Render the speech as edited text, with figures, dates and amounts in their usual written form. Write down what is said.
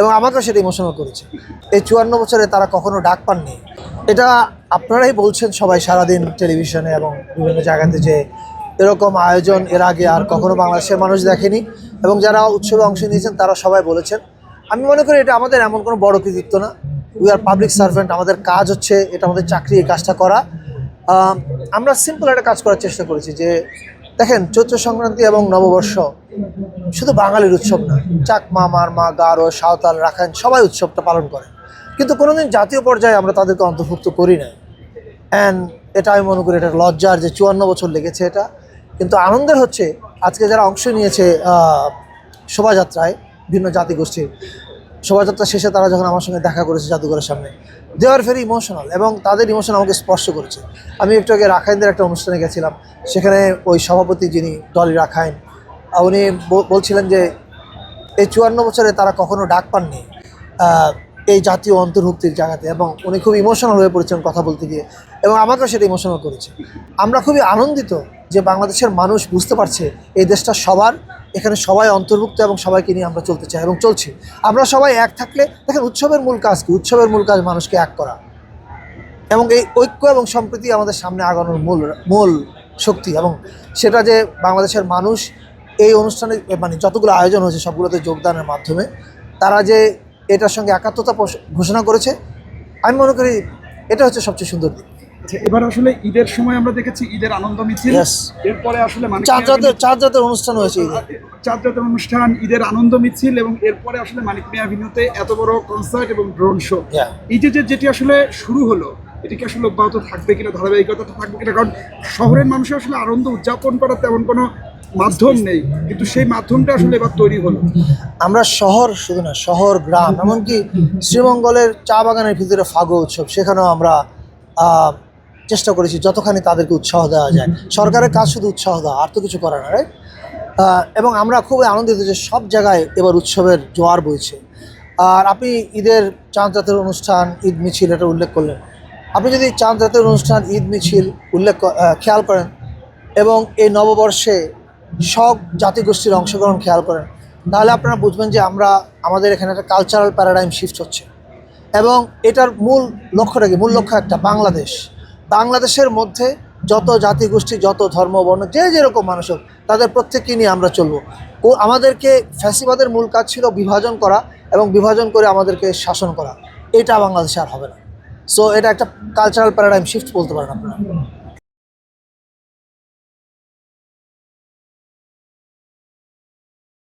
এবং আমাকেও সেটা ইমোশনাল করেছে। এই ৫৪ বছরে তারা কখনো ডাক পাননি। এটা আপনারাই বলছেন সবাই সারাদিন টেলিভিশনে এবং বিভিন্ন জায়গাতে যে এরকম আয়োজন এর আগে আর কখনো বাংলাদেশের মানুষ দেখেনি, এবং যারা উৎসবে অংশ নিয়েছেন তারা সবাই বলেছেন। আমি মনে করি এটা আমাদের এমন কোনো বড় কৃতিত্ব না। উই আর পাবলিক সার্ভেন্ট, আমাদের কাজ হচ্ছে, এটা আমাদের চাকরি, এই কাজটা করা। আমরা সিম্পল একটা কাজ করার চেষ্টা করেছি যে দেখেন, চৈত্র সংক্রান্তি এবং নববর্ষ শুধু বাঙালির উৎসব না, চাকমা, মারমা, গারো, সাঁওতাল, রাখাইন সবাই উৎসবটা পালন করে, কিন্তু কোনোদিন জাতীয় পর্যায়ে আমরা তাদেরকে অন্তর্ভুক্ত করি না। অ্যান্ড এটা আমি মনে করি এটা লজ্জার যে ৫৪ বছর লেগেছে এটা। কিন্তু আনন্দের হচ্ছে আজকে যারা অংশ নিয়েছে শোভাযাত্রায়, ভিন্ন জাতিগোষ্ঠীর শোভাযাত্রা শেষে তারা যখন আমার সঙ্গে দেখা করেছে জাদুঘরের সামনে, দে আর ভেরি ইমোশনাল, এবং তাদের ইমোশন আমাকে স্পর্শ করেছে। আমি একটু আগে রাখাইনদের একটা অনুষ্ঠানে গেছিলাম, সেখানে ওই সভাপতি যিনি ডলি রাখাইন, উনি বলছিলেন যে এই ৫৪ বছরে তারা কখনো ডাক পাননি এই জাতীয় অন্তর্ভুক্তির জায়গাতে, এবং উনি খুব ইমোশনাল হয়ে পড়েছেন কথা বলতে গিয়ে, এবং আমাকেও সেটা ইমোশনাল করেছে। আমরা খুবই আনন্দিত যে বাংলাদেশের মানুষ বুঝতে পারছে এই দেশটা সবার, এখানে সবাই অন্তর্ভুক্ত এবং সবাইকে নিয়ে আমরা চলতে চাই এবং চলছি। আমরা সবাই এক থাকলে, দেখেন উৎসবের মূল কাজ কি? উৎসবের মূল কাজ মানুষকে এক করা, এবং এই ঐক্য এবং সম্প্রীতি আমাদের সামনে আগানোর মূল শক্তি। এবং সেটা যে বাংলাদেশের মানুষ এই অনুষ্ঠানে, মানে যতগুলো আয়োজন হয়েছে সবগুলোতে যোগদানের মাধ্যমে তারা যে এটার সঙ্গে একাত্মতা ঘোষণা করেছে, আমি মনে করি এটা হচ্ছে সবচেয়ে সুন্দর দিক। এবার আসলে ঈদের সময় আমরা দেখেছি ঈদের আনন্দ মিছিল, এরপরে আসলে চাঁদ রাতের অনুষ্ঠান হয়েছে, চাঁদ রাতের অনুষ্ঠান, ঈদের আনন্দ মিছিল, এবং এরপরে আসলে মানিক মিয়া এভিনিউতে এত বড় কনসার্ট এবং ড্রোন শো। এই যেটি আসলে শুরু হলো, এটা কি আসলে অব্যাহত থাকবে কিনা, ধারাবাহিকতা থাকবে কিনা? কারণ শহরের মানুষের আসলে আনন্দ উদযাপন করার তেমন কোনো মাধ্যম নেই, কিন্তু সেই মাধ্যমটা আসলে এবার তৈরি হলো। আমরা শহর, শুধু না শহর, গ্রাম, এমনকি শ্রীমঙ্গলের চা বাগানের ভিতরে ফাগু উৎসব, সেখানেও আমরা চেষ্টা করেছি যতখানি তাদেরকে উৎসাহ দেওয়া যায়। সরকারের কাজ শুধু উৎসাহ দেওয়া, আর তো কিছু করে না, রাইট? এবং আমরা খুবই আনন্দিত যে সব জায়গায় এবার উৎসবের জোয়ার বইছে। আর আপনি ঈদের চাঁদ রাতের অনুষ্ঠান, ঈদ মিছিল, এটা উল্লেখ করলেন। আপনি যদি চাঁদ রাতের অনুষ্ঠান, ঈদ মিছিল খেয়াল করেন, এবং এই নববর্ষে সব জাতিগোষ্ঠীর অংশগ্রহণ খেয়াল করেন, তাহলে আপনারা বুঝবেন যে আমাদের এখানে একটা কালচারাল প্যারাডাইম শিফট হচ্ছে। এবং এটার মূল লক্ষ্যটা কি? মূল লক্ষ্য একটা, বাংলাদেশের মধ্যে যত জাতিগোষ্ঠী, যত ধর্ম, বর্ণ, যে যেরকম মানুষ হোক, তাদের প্রত্যেককে নিয়ে আমরা চলবো। আমাদেরকে ফ্যাসিবাদের মূল কাজ ছিল বিভাজন করা, এবং বিভাজন করে আমাদেরকে শাসন করা। এটা বাংলাদেশে আর হবে না। সো এটা একটা কালচারাল প্যারাডাইম শিফট বলতে পারেন আপনারা।